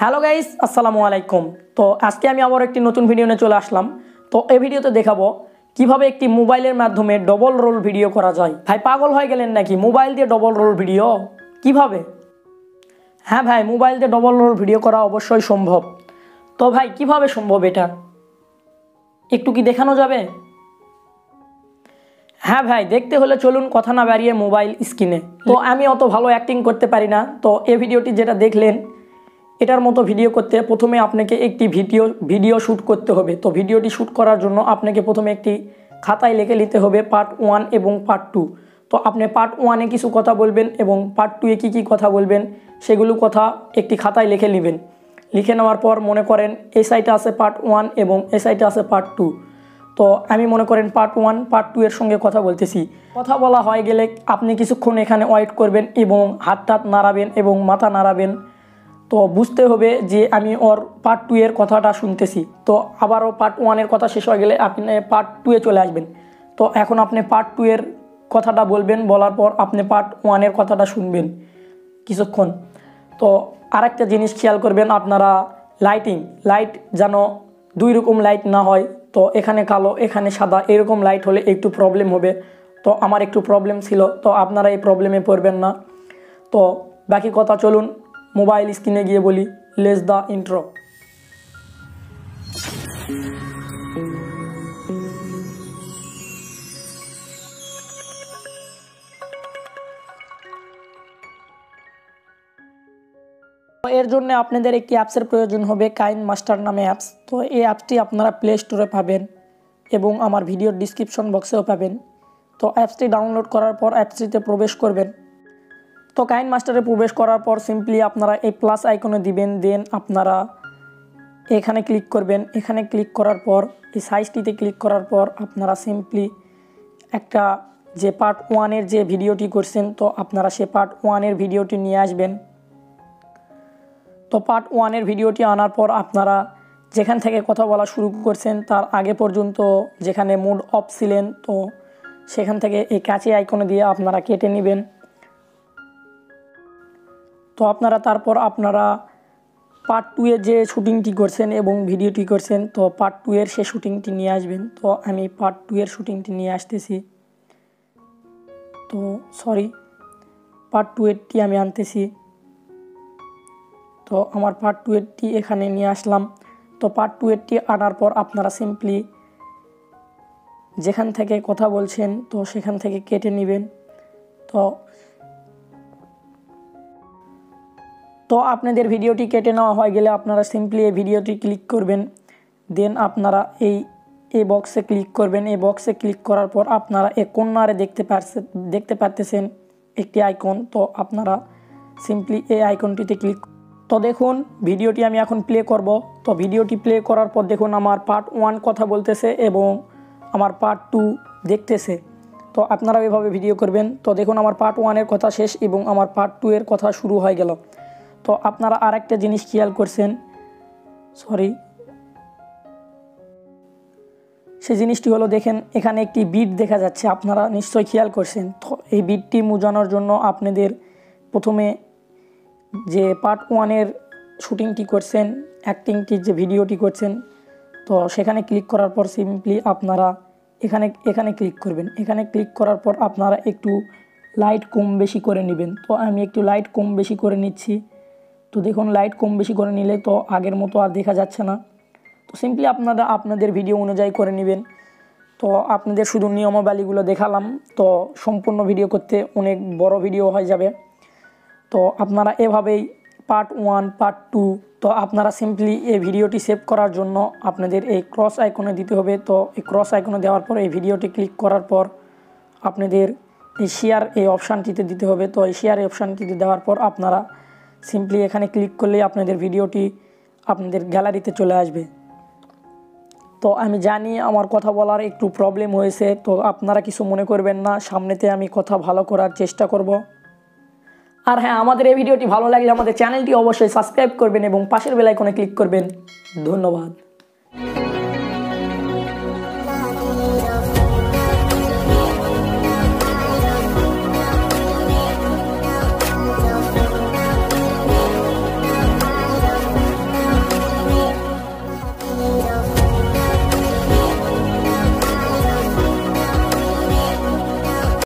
Hello guys, আসসালামু আলাইকুম। তো আজকে আমি আবার একটি নতুন ভিডিও নিয়ে চলে আসলাম। তো এই ভিডিওতে দেখাবো কিভাবে একটি মোবাইলের মাধ্যমে ডবল রোল ভিডিও করা যায়। ভাই পাগল হয়ে গেলেন নাকি? মোবাইল দিয়ে ডবল রোল ভিডিও কিভাবে? হ্যাঁ ভাই, মোবাইল দিয়ে ডবল রোল ভিডিও করা অবশ্যই সম্ভব। তো ভাই কিভাবে সম্ভব এটা একটু কি দেখানো যাবে? হ্যাঁ ভাই, দেখতে হলে চলুন কথা না বাড়িয়ে মোবাইল স্ক্রিনে। তো আমি অত ভালো অ্যাক্টিং করতে পারি না। তো এই ভিডিওটি যেটা দেখলেন এটার মতো ভিডিও করতে প্রথমে আপনাকে একটি ভিডিও শ্যুট করতে হবে। তো ভিডিওটি শ্যুট করার জন্য আপনাকে প্রথমে একটি খাতায় লিখে নিতে হবে পার্ট 1 এবং পার্ট 2। তো আপনি পার্ট 1-এ কিছু কথা বলবেন এবং পার্ট 2-এ কী কথা বলবেন সেগুলো কথা একটি খাতায় লিখে নেবেন। লিখে নেওয়ার পর মনে করেন এই সাইডে আছে পার্ট 1 এবং এই সাইডে আছে পার্ট 2। তো আমি মনে করেন পার্ট 1 পার্ট 2 এর সঙ্গে কথা বলতেছি। কথা বলা হয়ে গেলে আপনি কিছুক্ষণ এখানে ওয়েট করবেন এবং হাত নাড়াবেন এবং মাথা নাড়াবেন। তো বুঝতে হবে যে আমি ওর পার্ট 2 এর কথাটা শুনতেছি। তো আবারও পার্ট 1 এর কথা শেষ হয়ে গেলে আপনি পার্ট 2-এ চলে আসবেন। তো এখন আপনি পার্ট 2 এর কথাটা বলবেন, বলার পর আপনি পার্ট 1 এর কথাটা শুনবেন কিছুক্ষণ। তো আরেকটা জিনিস খেয়াল করবেন আপনারা, লাইট যেন দুই রকম লাইট না হয়। তো এখানে কালো এখানে সাদা এরকম লাইট হলে একটু প্রবলেম হবে। তো আমার একটু প্রবলেম ছিল, তো আপনারা এই প্রবলেমে পড়বেন না। তো বাকি কথা চলুন মোবাইল স্ক্রিনে গিয়ে বলি। Let's the intro. এর জন্য আপনাদের একটি অ্যাপসের প্রয়োজন হবে, কাইন মাস্টার নামে অ্যাপস। তো এই অ্যাপসটি আপনারা প্লে স্টোরে পাবেন এবং আমার ভিডিওর ডিসক্রিপশন বক্সেও পাবেন। তো অ্যাপসটি ডাউনলোড করার পর অ্যাপসটিতে প্রবেশ করবেন। তো কাইন মাস্টারে প্রবেশ করার পর সিম্পলি আপনারা এই প্লাস আইকনে দিবেন, দেন আপনারা এখানে ক্লিক করবেন। এখানে ক্লিক করার পর এই সাইজটিতে ক্লিক করার পর আপনারা সিম্পলি একটা যে পার্ট 1 এর যে ভিডিওটি করছেন তো আপনারা সে পার্ট 1 এর ভিডিওটি নিয়ে আসবেন। তো পার্ট 1 এর ভিডিওটি আনার পর আপনারা যেখান থেকে কথা বলা শুরু করছেন তার আগে পর্যন্ত যেখানে মুড অফ ছিলেন তো সেখান থেকে এই কাঁচি আইকনে দিয়ে আপনারা কেটে নেবেন। তো তারপর আপনারা পার্ট 2 এর যে শুটিংটি করছেন এবং ভিডিওটি করছেন তো পার্ট 2 এর সে শুটিংটি নিয়ে আসবেন। তো আমি পার্ট 2 এর শুটিংটি নিয়ে আসতেছি। তো পার্ট 2 এরটি আমি আনতেছি। তো আমার পার্ট 2 এরটি এখানে নিয়ে আসলাম। তো পার্ট 2 এরটি আনার পর আপনারা সিম্পলি যেখান থেকে কথা বলছেন তো সেখান থেকে কেটে নেবেন। তো আপনাদের ভিডিওটি কেটে নেওয়া হয়ে গেলে আপনারা সিম্পলি এই ভিডিওটি ক্লিক করবেন। দেন আপনারা এই বক্সে ক্লিক করবেন। এই বক্সে ক্লিক করার পর আপনারা এই কর্নারে দেখতে পারতেছেন একটি আইকন। তো আপনারা সিম্পলি এই আইকনটিতে ক্লিক। তো দেখুন ভিডিওটি আমি এখন প্লে করব। তো ভিডিওটি প্লে করার পর দেখুন আমার পার্ট 1 কথা বলতেছে এবং আমার পার্ট 2 দেখতেছে। তো আপনারা এভাবে ভিডিও করবেন। তো দেখুন আমার পার্ট 1 এর কথা শেষ এবং আমার পার্ট 2 এর কথা শুরু হয়ে গেল। তো আপনারা আরেকটা জিনিস খেয়াল করছেন, সেই জিনিসটি হলো দেখেন এখানে একটি বিট দেখা যাচ্ছে, আপনারা নিশ্চয়ই খেয়াল করছেন। তো এই বিটটি মুজানোর জন্য আপনাদের প্রথমে যে পার্ট 1 এর শুটিংটি করছেন, অ্যাক্টিংটি যে ভিডিওটি করছেন তো সেখানে ক্লিক করার পর সিম্পলি আপনারা এখানে ক্লিক করবেন। এখানে ক্লিক করার পর আপনারা একটু লাইট কম বেশি করে নেবেন। তো আমি একটু লাইট কম বেশি করে নিচ্ছি। তো দেখুন লাইট কম বেশি করে নিলে তো আগের মতো আর দেখা যাচ্ছে না। তো সিম্পলি আপনারা আপনাদের ভিডিও অনুযায়ী করে নেবেন। তো আপনাদের শুধু নিয়মাবলীগুলো দেখালাম। তো সম্পূর্ণ ভিডিও করতে অনেক বড় ভিডিও হয়ে যাবে। তো আপনারা এভাবেই পার্ট 1 পার্ট 2 তো আপনারা সিম্পলি এই ভিডিওটি সেভ করার জন্য আপনাদের এই ক্রস আইকনে দিতে হবে। তো এই ক্রস আইকনে দেওয়ার পর এই ভিডিওটি ক্লিক করার পর আপনাদের এই শেয়ার এই অপশানটিতে দিতে হবে। তো এই শেয়ার এই অপশানটিতে দেওয়ার পর আপনারা সিম্পলি এখানে ক্লিক করলেই আপনাদের ভিডিওটি আপনাদের গ্যালারিতে চলে আসবে। তো আমি জানি আমার কথা বলার একটু প্রবলেম হয়েছে, তো আপনারা কিছু মনে করবেন না, সামনেতে আমি কথা ভালো করার চেষ্টা করব। আর হ্যাঁ, আমাদের এই ভিডিওটি ভালো লাগলে আমাদের চ্যানেলটি অবশ্যই সাবস্ক্রাইব করবেন এবং পাশের বেল আইকনে ক্লিক করবেন। ধন্যবাদ।